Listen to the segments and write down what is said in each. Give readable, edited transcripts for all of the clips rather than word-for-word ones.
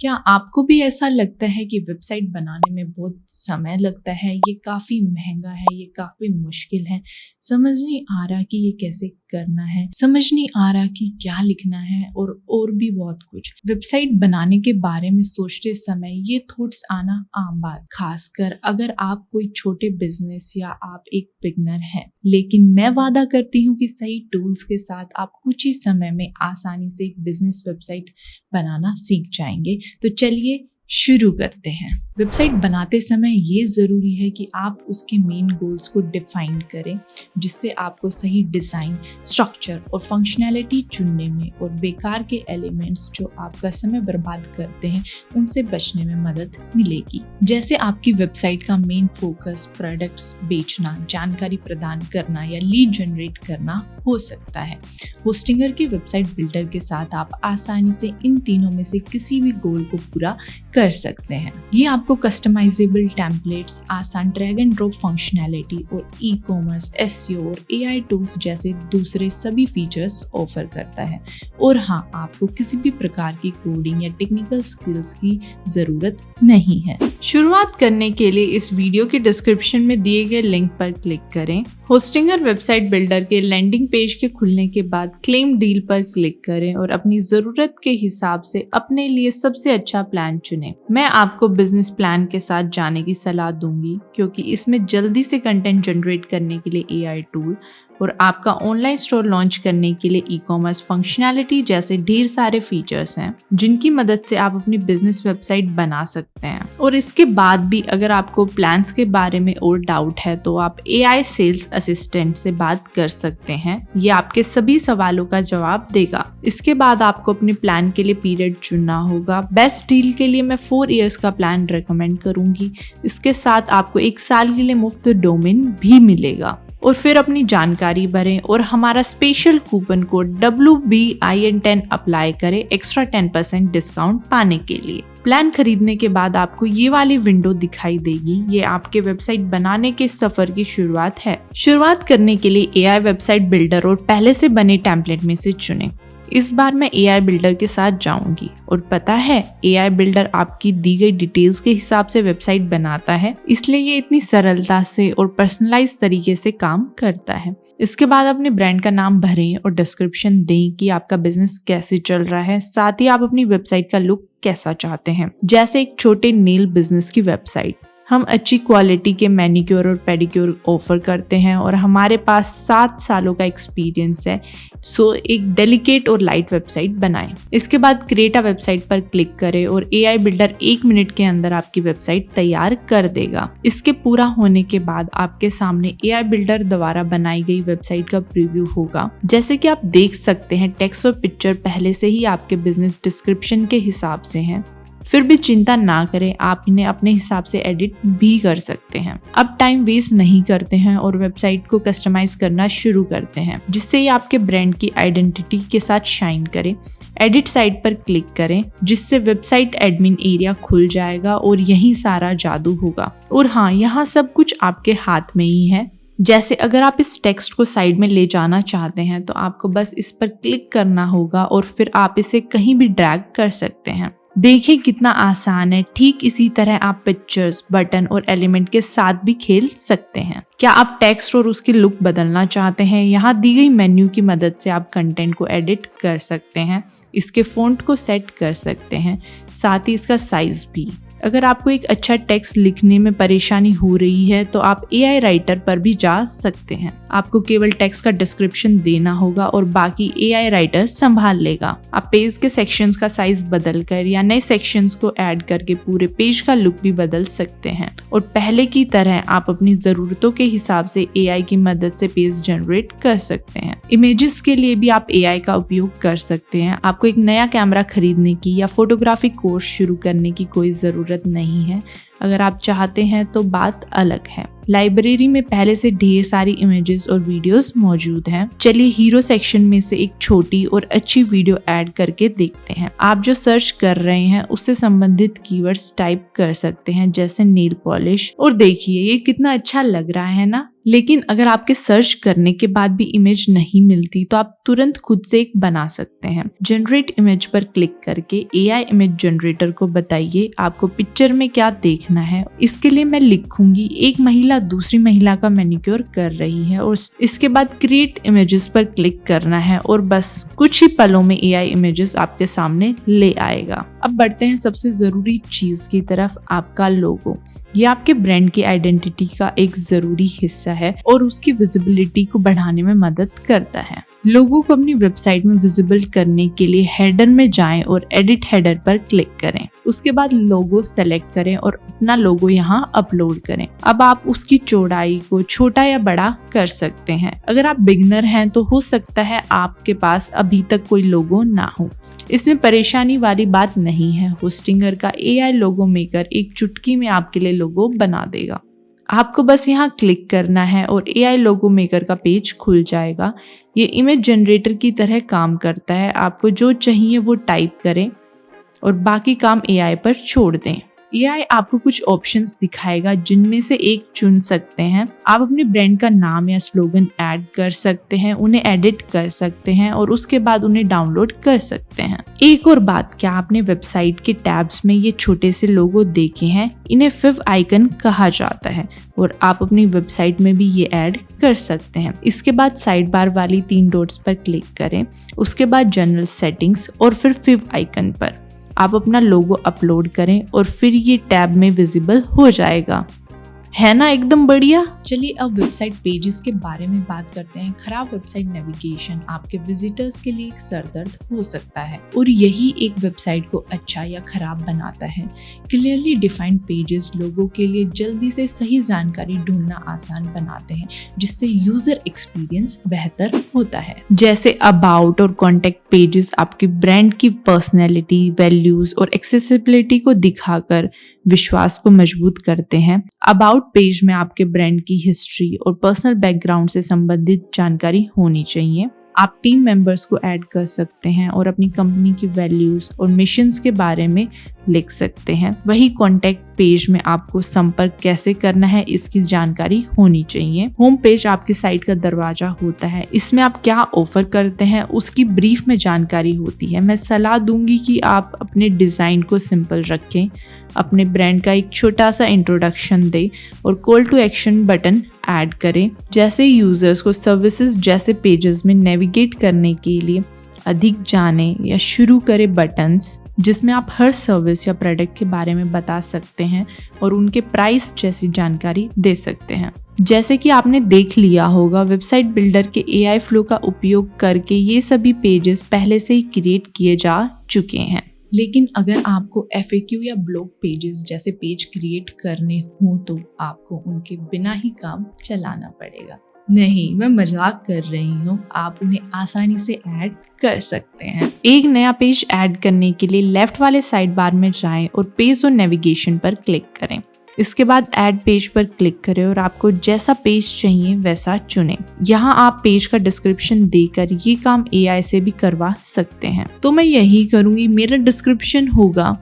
क्या आपको भी ऐसा लगता है कि वेबसाइट बनाने में बहुत समय लगता है, ये काफ़ी महंगा है, ये काफ़ी मुश्किल है, समझ नहीं आ रहा कि ये कैसे करना है, समझ नहीं आ रहा कि क्या लिखना है और भी बहुत कुछ। वेबसाइट बनाने के बारे में सोचते समय ये थॉट्स आना आम बात, खासकर अगर आप कोई छोटे बिजनेस या आप एक बिगनर हैं। लेकिन मैं वादा करती हूँ कि सही टूल्स के साथ आप कुछ ही समय में आसानी से एक बिजनेस वेबसाइट बनाना सीख जाएंगे। तो चलिए शुरू करते हैं। वेबसाइट बनाते समय ये ज़रूरी है कि आप उसके मेन गोल्स को डिफाइन करें, जिससे आपको सही डिज़ाइन, स्ट्रक्चर और फंक्शनैलिटी चुनने में और बेकार के एलिमेंट्स जो आपका समय बर्बाद करते हैं उनसे बचने में मदद मिलेगी। जैसे आपकी वेबसाइट का मेन फोकस प्रोडक्ट्स बेचना, जानकारी प्रदान करना या लीड जनरेट करना हो सकता है। होस्टिंगर के वेबसाइट बिल्डर के साथ आप आसानी से इन तीनों में से किसी भी गोल को पूरा कर सकते हैं। ये आपको कस्टमाइजेबल टेम्पलेट्स, आसान ड्रैग एंड ड्रॉप फंक्शनैलिटी और ई-कॉमर्स, एसईओ और एआई टूल्स जैसे दूसरे सभी फीचर्स ऑफर करता है। और हाँ, आपको किसी भी प्रकार की कोडिंग या टेक्निकल स्किल्स की जरूरत नहीं है। शुरुआत करने के लिए इस वीडियो के डिस्क्रिप्शन में दिए गए लिंक पर क्लिक करें। होस्टिंगर वेबसाइट बिल्डर के लैंडिंग पेज के खुलने के बाद क्लेम डील पर क्लिक करें और अपनी ज़रूरत के हिसाब से अपने लिए सबसे अच्छा प्लान चुनें। मैं आपको बिजनेस प्लान के साथ जाने की सलाह दूंगी, क्योंकि इसमें जल्दी से कंटेंट जनरेट करने के लिए एआई टूल और आपका ऑनलाइन स्टोर लॉन्च करने के लिए ई-कॉमर्स फंक्शनैलिटी जैसे ढेर सारे फीचर्स हैं, जिनकी मदद से आप अपनी बिजनेस वेबसाइट बना सकते हैं। और इसके बाद भी अगर आपको प्लान्स के बारे में और डाउट है तो आप एआई सेल्स असिस्टेंट से बात कर सकते हैं। ये आपके सभी सवालों का जवाब देगा। इसके बाद आपको अपने प्लान के लिए पीरियड चुनना होगा। बेस्ट डील के लिए मैं 4 इयर्स का प्लान रेकमेंड करूंगी। इसके साथ आपको 1 साल के लिए मुफ्त डोमेन भी मिलेगा। और फिर अपनी जानकारी भरें और हमारा special coupon code WBIN10 apply करें एक्स्ट्रा 10% डिस्काउंट पाने के लिए। प्लान खरीदने के बाद आपको ये वाली विंडो दिखाई देगी। ये आपके वेबसाइट बनाने के सफर की शुरुआत है। शुरुआत करने के लिए एआई वेबसाइट बिल्डर और पहले से बने टेम्पलेट में से चुनें। इस बार मैं एआई बिल्डर के साथ जाऊंगी और पता है, एआई बिल्डर आपकी दी गई डिटेल्स के हिसाब से वेबसाइट बनाता है, इसलिए ये इतनी सरलता से और पर्सनलाइज तरीके से काम करता है। इसके बाद अपने ब्रांड का नाम भरें और डिस्क्रिप्शन दें कि आपका बिजनेस कैसे चल रहा है, साथ ही आप अपनी वेबसाइट का लुक कैसा चाहते हैं। जैसे एक छोटे नेल बिजनेस की वेबसाइट। हम अच्छी क्वालिटी के मैनिक्योर और पेडिक्योर ऑफर करते हैं और हमारे पास 7 सालों का एक्सपीरियंस है। सो एक डेलिकेट और लाइट वेबसाइट बनाएं। इसके बाद क्रिएट अ वेबसाइट पर क्लिक करें और एआई बिल्डर 1 मिनट के अंदर आपकी वेबसाइट तैयार कर देगा। इसके पूरा होने के बाद आपके सामने एआई बिल्डर द्वारा बनाई गई वेबसाइट का प्रीव्यू होगा। जैसे कि आप देख सकते हैं, टेक्स्ट और पिक्चर पहले से ही आपके बिजनेस डिस्क्रिप्शन के हिसाब से हैं। फिर भी चिंता ना करें, आप इन्हें अपने हिसाब से एडिट भी कर सकते हैं। अब टाइम वेस्ट नहीं करते हैं और वेबसाइट को कस्टमाइज करना शुरू करते हैं, जिससे ये आपके ब्रांड की आइडेंटिटी के साथ शाइन करे। एडिट साइट पर क्लिक करें, जिससे वेबसाइट एडमिन एरिया खुल जाएगा और यही सारा जादू होगा। और हाँ, यहाँ सब कुछ आपके हाथ में ही है। जैसे अगर आप इस टेक्स्ट को साइड में ले जाना चाहते हैं तो आपको बस इस पर क्लिक करना होगा और फिर आप इसे कहीं भी ड्रैग कर सकते हैं। देखिए कितना आसान है। ठीक इसी तरह आप पिक्चर्स, बटन और एलिमेंट के साथ भी खेल सकते हैं। क्या आप टेक्स्ट और उसकी लुक बदलना चाहते हैं? यहाँ दी गई मेन्यू की मदद से आप कंटेंट को एडिट कर सकते हैं, इसके फ़ॉन्ट को सेट कर सकते हैं, साथ ही इसका साइज भी। अगर आपको एक अच्छा टेक्स्ट लिखने में परेशानी हो रही है तो आप एआई राइटर पर भी जा सकते हैं। आपको केवल टेक्स्ट का डिस्क्रिप्शन देना होगा और बाकी एआई राइटर संभाल लेगा। आप पेज के सेक्शंस का साइज बदलकर या नए सेक्शंस को ऐड करके पूरे पेज का लुक भी बदल सकते हैं। और पहले की तरह आप अपनी ज़रूरतों के हिसाब से एआई की मदद से पेज जनरेट कर सकते हैं। इमेजेस के लिए भी आप एआई का उपयोग कर सकते हैं। आपको एक नया कैमरा खरीदने की या फोटोग्राफी कोर्स शुरू करने की कोई ज़रूरत नहीं है। अगर आप चाहते हैं तो बात अलग है। लाइब्रेरी में पहले से ढेर सारी इमेजेस और वीडियोस मौजूद हैं। चलिए हीरो सेक्शन में से एक छोटी और अच्छी वीडियो ऐड करके देखते हैं। आप जो सर्च कर रहे हैं उससे संबंधित कीवर्ड्स टाइप कर सकते हैं, जैसे नेल पॉलिश, और देखिए ये कितना अच्छा लग रहा है ना। लेकिन अगर आपके सर्च करने के बाद भी इमेज नहीं मिलती तो आप तुरंत खुद से एक बना सकते हैं। जनरेट इमेज पर क्लिक करके AI इमेज जनरेटर को बताइए आपको पिक्चर में क्या देखना है। इसके लिए मैं लिखूंगी एक महिला दूसरी महिला का मैनिक्योर कर रही है, और इसके बाद क्रिएट इमेजेस पर क्लिक करना है और बस कुछ ही पलों में AI इमेजेस आपके सामने ले आएगा। अब बढ़ते हैं सबसे जरूरी चीज की तरफ, आपका लोगो। ये आपके ब्रांड की आइडेंटिटी का एक जरूरी हिस्सा है और उसकी विजिबिलिटी को बढ़ाने में मदद करता है। लोगो को अपनी वेबसाइट में विजिबल करने के लिए हेडर में जाएं और एडिट हेडर पर क्लिक करें। उसके बाद लोगो सेलेक्ट करें और अपना लोगो यहाँ अपलोड करें। अब आप उसकी चौड़ाई को छोटा या बड़ा कर सकते हैं। अगर आप बिगिनर हैं तो हो सकता है आपके पास अभी तक कोई लोगो ना हो। इसमें परेशानी वाली बात नहीं है। होस्टिंगर का AI लोगो मेकर एक चुटकी में आपके लिए लोगो बना देगा। आपको बस यहाँ क्लिक करना है और AI लोगो मेकर का पेज खुल जाएगा। ये इमेज जनरेटर की तरह काम करता है। आपको जो चाहिए वो टाइप करें और बाकी काम AI पर छोड़ दें। AI आपको कुछ ऑप्शंस दिखाएगा जिनमें से एक चुन सकते हैं। आप अपने ब्रांड का नाम या स्लोगन ऐड कर सकते हैं, उन्हें एडिट कर सकते हैं और उसके बाद उन्हें डाउनलोड कर सकते हैं। एक और बात, क्या आपने वेबसाइट के टैब्स में ये छोटे से लोगो देखे हैं? इन्हें फिव आइकन कहा जाता है और आप अपनी वेबसाइट में भी ये ऐड कर सकते हैं। इसके बाद साइड बार वाली 3 डॉट्स पर क्लिक करें, उसके बाद जनरल सेटिंग्स और फिर फिव आइकन पर आप अपना लोगो अपलोड करें और फिर ये टैब में विजिबल हो जाएगा। है ना एकदम बढ़िया। चलिए अब वेबसाइट पेजेस के बारे में बात करते हैं। खराब वेबसाइट नेविगेशन आपके विजिटर्स के लिए एक सरदर्द हो सकता है और यही एक वेबसाइट को अच्छा या खराब बनाता है। क्लियरली डिफाइंड पेजेस लोगों के लिए जल्दी से सही जानकारी ढूंढना आसान बनाते हैं, जिससे यूजर एक्सपीरियंस बेहतर होता है। जैसे अबाउट और कॉन्टेक्ट पेजेस आपके ब्रांड की पर्सनैलिटी, वैल्यूज और एक्सेसिबिलिटी को दिखाकर विश्वास को मजबूत करते हैं। अबाउट पेज में आपके ब्रांड की हिस्ट्री और पर्सनल बैकग्राउंड से संबंधित जानकारी होनी चाहिए। आप टीम मेंबर्स को ऐड कर सकते हैं और अपनी कंपनी की वैल्यूज और मिशंस के बारे में लिख सकते हैं। वही कॉन्टेक्ट पेज में आपको संपर्क कैसे करना है इसकी जानकारी होनी चाहिए। होम पेज आपकी साइट का दरवाजा होता है। इसमें आप क्या ऑफर करते हैं उसकी ब्रीफ में जानकारी होती है। मैं सलाह दूंगी कि आप अपने डिजाइन को सिंपल रखें, अपने ब्रांड का एक छोटा सा इंट्रोडक्शन दें और call to action button add करें। जैसे यूजर्स को सर्विसेज जैसे पेजेस में नेविगेट करने के लिए अधिक जाने या शुरू करें बटन्स, जिसमें आप हर सर्विस या प्रोडक्ट के बारे में बता सकते हैं और उनके प्राइस जैसी जानकारी दे सकते हैं। जैसे कि आपने देख लिया होगा, वेबसाइट बिल्डर के AI फ्लो का उपयोग करके ये सभी पेजेस पहले से ही क्रिएट किए जा चुके हैं। लेकिन अगर आपको FAQ या ब्लॉग पेजेस जैसे पेज क्रिएट करने हो तो आपको उनके बिना ही काम चलाना पड़ेगा। नहीं, मैं मजाक कर रही हूँ, आप उन्हें आसानी से ऐड कर सकते हैं। एक नया पेज ऐड करने के लिए लेफ्ट वाले साइड बार में जाएं और पेज और नेविगेशन पर क्लिक करें। इसके बाद ऐड पेज पर क्लिक करें और आपको जैसा पेज चाहिए वैसा चुनें। यहाँ आप पेज का डिस्क्रिप्शन देकर ये काम AI से भी करवा सकते हैं। तो मैं यही करूँगी। मेरा डिस्क्रिप्शन होगा,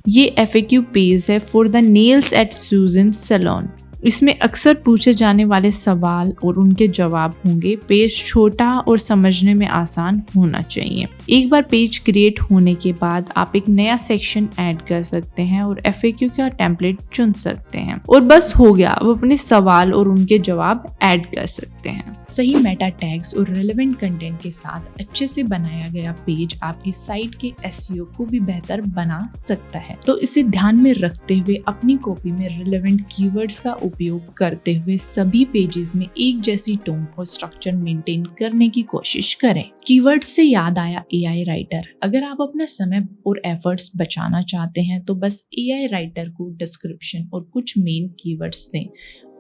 ये FAQ पेज है for the nails at Susan salon. इसमें अक्सर पूछे जाने वाले सवाल और उनके जवाब होंगे। पेज छोटा और समझने में आसान होना चाहिए। एक बार पेज क्रिएट होने के बाद आप एक नया सेक्शन ऐड कर सकते हैं और FAQ का टेम्पलेट चुन सकते हैं और बस हो गया। अब अपने सवाल और उनके जवाब ऐड कर सकते हैं। सही मेटा टैग्स और रेलेवेंट कंटेंट के साथ अच्छे से बनाया गया पेज आपकी साइट के SEO को भी बेहतर बना सकता है। तो इसे ध्यान में रखते हुए अपनी कॉपी में रेलेवेंट कीवर्ड्स का उपयोग करते हुए सभी पेजेस में एक जैसी टोन और स्ट्रक्चर मेंटेन करने की कोशिश करें। कीवर्ड्स से याद आया AI राइटर। अगर आप अपना समय और एफर्ट्स बचाना चाहते हैं तो बस AI राइटर को डिस्क्रिप्शन और कुछ मेन कीवर्ड्स दें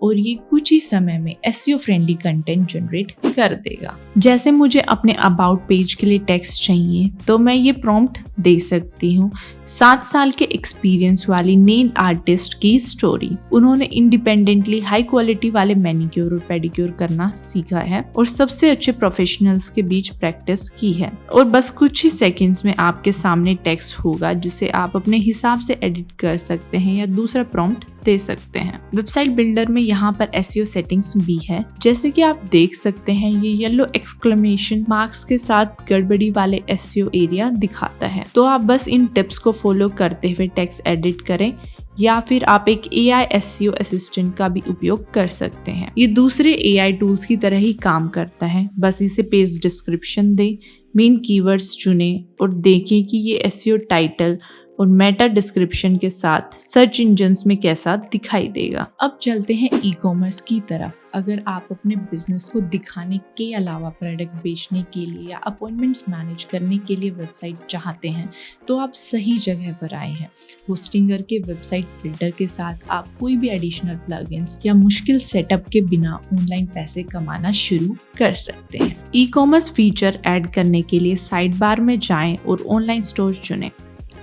और ये कुछ ही समय में SEO फ्रेंडली कंटेंट जनरेट कर देगा। जैसे मुझे अपने अबाउट पेज के लिए टेक्स्ट चाहिए तो मैं ये प्रॉम्प्ट दे सकती हूँ, 7 साल के एक्सपीरियंस वाली नेल आर्टिस्ट की स्टोरी। उन्होंने इंडिपेंडेंटली हाई क्वालिटी वाले मैनिक्योर और पेडिक्योर करना सीखा है और सबसे अच्छे प्रोफेशनल्स के बीच प्रैक्टिस की है। और बस कुछ ही सेकंड्स में आपके सामने टेक्स्ट होगा जिसे आप अपने हिसाब से एडिट कर सकते हैं या दूसरा प्रॉम्प्ट दे सकते हैं। वेबसाइट बिल्डर में यहाँ पर SEO सेटिंग्स भी है। जैसे कि आप देख सकते हैं ये येलो एक्सक्लेमेशन मार्क्स के साथ गड़बड़ी वाले SEO एरिया दिखाता है। तो आप बस इन टिप्स को फॉलो करते हुए टेक्स्ट एडिट करें या फिर आप एक AI SEO असिस्टेंट का भी उपयोग कर सकते हैं। ये दूसरे AI टूल्स की तरह ही काम करता है। बस इसे पेज डिस्क्रिप्शन दें, मेन कीवर्ड्स चुनें और देखें कि ये SEO टाइटल और मेटा डिस्क्रिप्शन के साथ सर्च इंजन्स में कैसा दिखाई देगा। अब चलते हैं ई-कॉमर्स की तरफ। अगर आप अपने बिजनेस को दिखाने के अलावा प्रोडक्ट बेचने के लिए या अपॉइंटमेंट्स मैनेज करने के लिए वेबसाइट चाहते हैं तो आप सही जगह पर आए हैं। होस्टिंगर के वेबसाइट बिल्डर के साथ आप कोई भी एडिशनल प्लगइन्स या मुश्किल सेटअप के बिना ऑनलाइन पैसे कमाना शुरू कर सकते हैं। ई-कॉमर्स फीचर ऐड करने के लिए साइड बार में जाएं और ऑनलाइन स्टोर चुनें,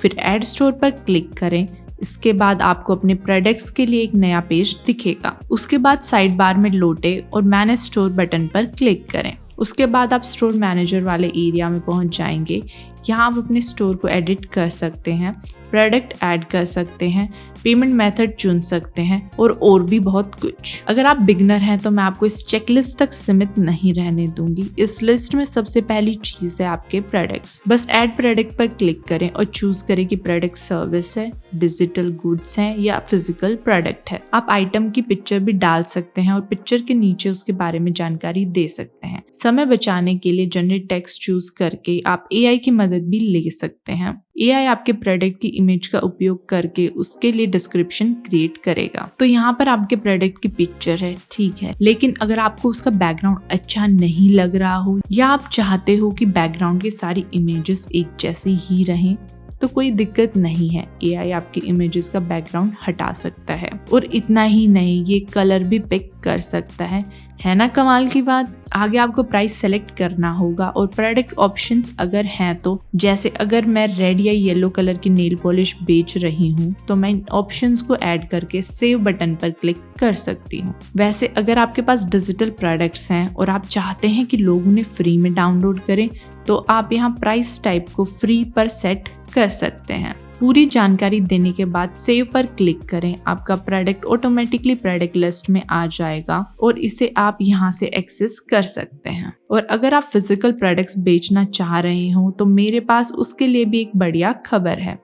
फिर ऐड स्टोर पर क्लिक करें। इसके बाद आपको अपने प्रोडक्ट्स के लिए एक नया पेज दिखेगा। उसके बाद साइड बार में लौटे और मैनेज स्टोर बटन पर क्लिक करें। उसके बाद आप स्टोर मैनेजर वाले एरिया में पहुंच जाएंगे। यहाँ आप अपने स्टोर को एडिट कर सकते हैं, प्रोडक्ट ऐड कर सकते हैं, पेमेंट मेथड चुन सकते हैं और भी बहुत कुछ। अगर आप बिगनर हैं तो मैं आपको इस चेकलिस्ट तक सीमित नहीं रहने दूंगी। इस लिस्ट में सबसे पहली चीज है आपके प्रोडक्ट्स। बस ऐड प्रोडक्ट पर क्लिक करें और चूज करें कि प्रोडक्ट सर्विस है, डिजिटल गुड्स है या फिजिकल प्रोडक्ट है। आप आइटम की पिक्चर भी डाल सकते हैं और पिक्चर के नीचे उसके बारे में जानकारी दे सकते हैं। समय बचाने के लिए जनरेट टेक्स्ट चूज करके आप AI की मदद भी ले सकते हैं। AI आपके प्रोडक्ट की इमेज का उपयोग करके उसके लिए डिस्क्रिप्शन क्रिएट करेगा। तो यहाँ पर आपके प्रोडक्ट की पिक्चर है, ठीक है, लेकिन अगर आपको उसका बैकग्राउंड अच्छा नहीं लग रहा हो या आप चाहते हो कि बैकग्राउंड की सारी इमेजेस एक जैसी ही रहें तो कोई दिक्कत नहीं है। AI आपके इमेजेस का बैकग्राउंड हटा सकता है और इतना ही नहीं, ये कलर भी पिक कर सकता है ना कमाल की बात। आगे आपको प्राइस सेलेक्ट करना होगा और प्रोडक्ट ऑप्शंस अगर हैं तो, जैसे अगर मैं रेड या येलो कलर की नेल पॉलिश बेच रही हूँ तो मैं इन ऑप्शंस को ऐड करके सेव बटन पर क्लिक कर सकती हूँ। वैसे अगर आपके पास डिजिटल प्रोडक्ट्स हैं और आप चाहते हैं कि लोग उन्हें फ्री में डाउनलोड करें तो आप यहाँ प्राइस टाइप को फ्री पर सेट कर सकते हैं। पूरी जानकारी देने के बाद सेव पर क्लिक करें। आपका प्रोडक्ट ऑटोमेटिकली प्रोडक्ट लिस्ट में आ जाएगा और इसे आप यहाँ से एक्सेस कर सकते हैं। और अगर आप फिजिकल प्रोडक्ट्स बेचना चाह रहे हो तो मेरे पास उसके लिए भी एक बढ़िया खबर है।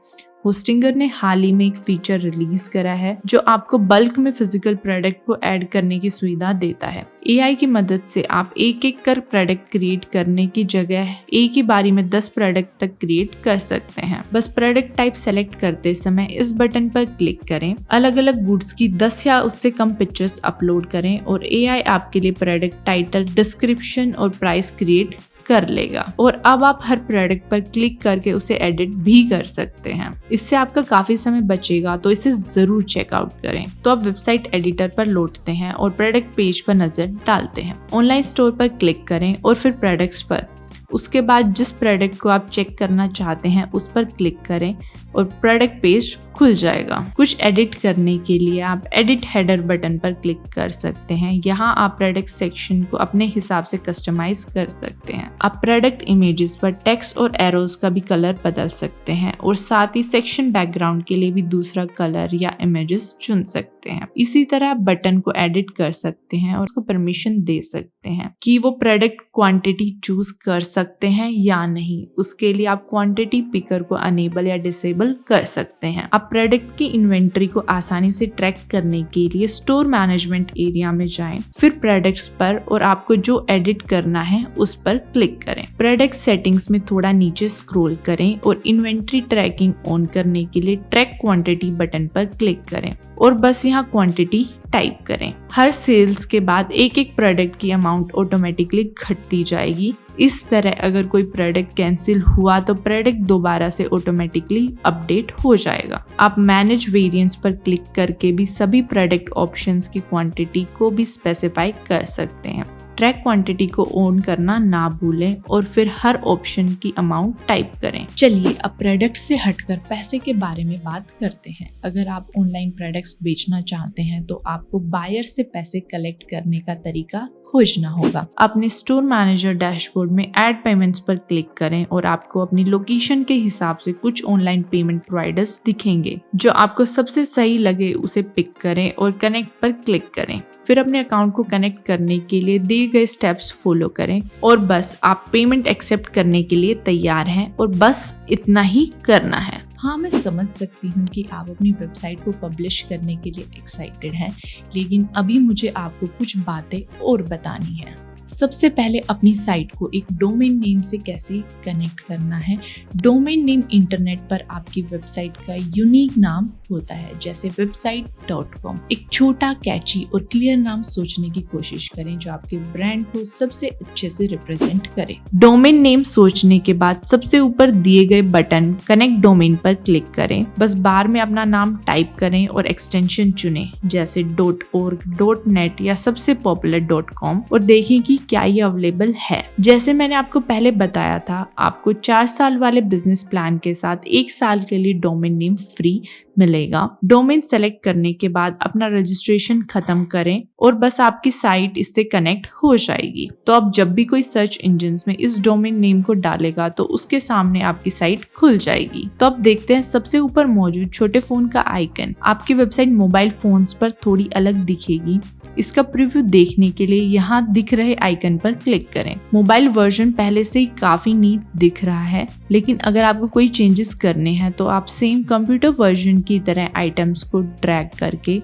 होस्टिंगर ने हाल ही में एक फीचर रिलीज करा है जो आपको बल्क में फिजिकल प्रोडक्ट को ऐड करने की सुविधा देता है। AI की मदद से आप एक एक कर प्रोडक्ट क्रिएट करने की जगह एक ही बारी में 10 प्रोडक्ट तक क्रिएट कर सकते हैं। बस प्रोडक्ट टाइप सेलेक्ट करते समय इस बटन पर क्लिक करें, अलग अलग गुड्स की 10 या उससे कम पिक्चर्स अपलोड करें और AI आपके लिए प्रोडक्ट टाइटल, डिस्क्रिप्शन और प्राइस क्रिएट कर लेगा। और अब आप हर प्रोडक्ट पर क्लिक करके उसे एडिट भी कर सकते हैं। इससे आपका काफी समय बचेगा, तो इसे जरूर चेकआउट करें। तो आप वेबसाइट एडिटर पर लौटते हैं और प्रोडक्ट पेज पर नजर डालते हैं। ऑनलाइन स्टोर पर क्लिक करें और फिर प्रोडक्ट्स पर। उसके बाद जिस प्रोडक्ट को आप चेक करना चाहते हैं उस पर क्लिक करें और प्रोडक्ट पेज खुल जाएगा। कुछ एडिट करने के लिए आप एडिट हेडर बटन पर क्लिक कर सकते हैं। यहाँ आप प्रोडक्ट सेक्शन को अपने हिसाब से कस्टमाइज कर सकते हैं। आप प्रोडक्ट इमेजेस पर टेक्स्ट और एरोज का भी कलर बदल सकते हैं और साथ ही सेक्शन बैकग्राउंड के लिए भी दूसरा कलर या इमेजेस चुन सकते हैं। इसी तरह आप बटन को एडिट कर सकते हैं और उसको परमिशन दे सकते हैं कि वो प्रोडक्ट क्वांटिटी चूज कर सकते हैं या नहीं। उसके लिए आप क्वांटिटी पिकर को अनेबल या डिसेबल कर सकते हैं। आप प्रोडक्ट की इन्वेंटरी को आसानी से ट्रैक करने के लिए स्टोर मैनेजमेंट एरिया में जाएं, फिर प्रोडक्ट्स पर और आपको जो एडिट करना है उस पर क्लिक करें। प्रोडक्ट सेटिंग्स में थोड़ा नीचे स्क्रॉल करें और इन्वेंटरी ट्रैकिंग ऑन करने के लिए ट्रैक क्वांटिटी बटन पर क्लिक करें और बस यहाँ क्वांटिटी टाइप करें। हर सेल्स के बाद एक एक प्रोडक्ट की अमाउंट ऑटोमेटिकली घटती जाएगी। इस तरह अगर कोई प्रोडक्ट कैंसिल हुआ तो प्रोडक्ट दोबारा से ऑटोमेटिकली अपडेट हो जाएगा। आप मैनेज वेरिएंस पर क्लिक करके भी सभी प्रोडक्ट ऑप्शंस की क्वांटिटी को भी स्पेसिफाई कर सकते हैं। ट्रैक क्वांटिटी को ऑन करना ना भूलें और फिर हर ऑप्शन की अमाउंट टाइप करें। चलिए अब प्रोडक्ट से हटकर पैसे के बारे में बात करते हैं। अगर आप ऑनलाइन प्रोडक्ट्स बेचना चाहते हैं तो आपको बायर से पैसे कलेक्ट करने का तरीका खोजना होगा। अपने स्टोर मैनेजर डैशबोर्ड में ऐड पेमेंट्स पर क्लिक करें और आपको अपनी लोकेशन के हिसाब से कुछ ऑनलाइन पेमेंट प्रोवाइडर्स दिखेंगे। जो आपको सबसे सही लगे उसे पिक करें और कनेक्ट पर क्लिक करें। फिर अपने अकाउंट को कनेक्ट करने के लिए दिए गए स्टेप्स फॉलो करें और बस आप पेमेंट एक्सेप्ट करने के लिए तैयार हैं और बस इतना ही करना है। हाँ, मैं समझ सकती हूँ कि आप अपनी वेबसाइट को पब्लिश करने के लिए एक्साइटेड हैं, लेकिन अभी मुझे आपको कुछ बातें और बतानी है। सबसे पहले अपनी साइट को एक डोमेन नेम से कैसे कनेक्ट करना है। डोमेन नेम इंटरनेट पर आपकी वेबसाइट का यूनिक नाम होता है, जैसे website.com। एक छोटा, कैची और क्लियर नाम सोचने की कोशिश करें जो आपके ब्रांड को सबसे अच्छे से रिप्रेजेंट करे। डोमेन नेम सोचने के बाद सबसे ऊपर दिए गए बटन कनेक्ट डोमेन पर क्लिक करें। बस बार में अपना नाम टाइप करें और एक्सटेंशन चुनें, जैसे .org, .net या सबसे पॉपुलर .com, और देखें कि क्या ये अवेलेबल है। जैसे मैंने आपको पहले बताया था, आपको 4 साल वाले बिजनेस प्लान के साथ 1 साल के लिए डोमेन नेम फ्री मिलेगा। डोमेन सेलेक्ट करने के बाद अपना रजिस्ट्रेशन खत्म करें और बस आपकी साइट इससे कनेक्ट हो जाएगी। तो अब जब भी कोई सर्च इंजन में इस डोमेन नेम को डालेगा तो उसके सामने आपकी साइट खुल जाएगी। तो अब देखते हैं सबसे ऊपर मौजूद छोटे फोन का आइकन। आपकी वेबसाइट मोबाइल फोन्स पर थोड़ी अलग दिखेगी। इसका प्रीव्यू देखने के लिए यहाँ दिख रहे आइकन पर क्लिक करें। मोबाइल वर्जन पहले से ही काफी नीट दिख रहा है, लेकिन अगर आपको कोई चेंजेस करने हैं तो आप सेम कंप्यूटर वर्जन की तरह आइटम्स को ड्रैग करके,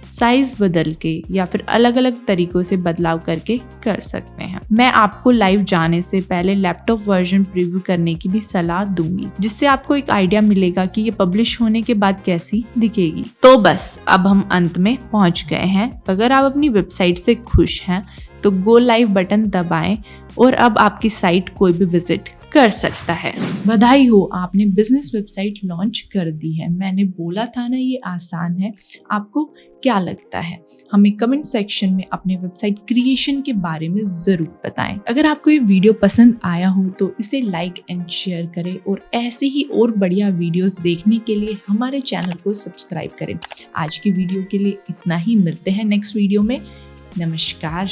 साइज बदल के या फिर अलग अलग तरीकों से बदलाव करके कर सकते हैं। मैं आपको लाइव जाने से पहले लैपटॉप वर्जन प्रीव्यू करने की भी सलाह दूंगी, जिससे आपको एक आइडिया मिलेगा कि ये पब्लिश होने के बाद कैसी दिखेगी। तो बस अब हम अंत में पहुंच गए हैं। अगर आप अपनी वेबसाइट से खुश हैं तो गो लाइव बटन दबाएं और अब आपकी साइट कोई भी विजिट कर सकता है। बधाई हो, आपने बिजनेस वेबसाइट लॉन्च कर दी है। मैंने बोला था ना, ये आसान है। आपको क्या लगता है? हमें कमेंट सेक्शन में अपने वेबसाइट क्रिएशन के बारे में जरूर बताएं। अगर आपको ये वीडियो पसंद आया हो तो इसे लाइक एंड शेयर करें और ऐसे ही और बढ़िया वीडियोस देखने के लिए हमारे चैनल को सब्सक्राइब करें। आज की वीडियो के लिए इतना ही। मिलते हैं नेक्स्ट वीडियो में। नमस्कार।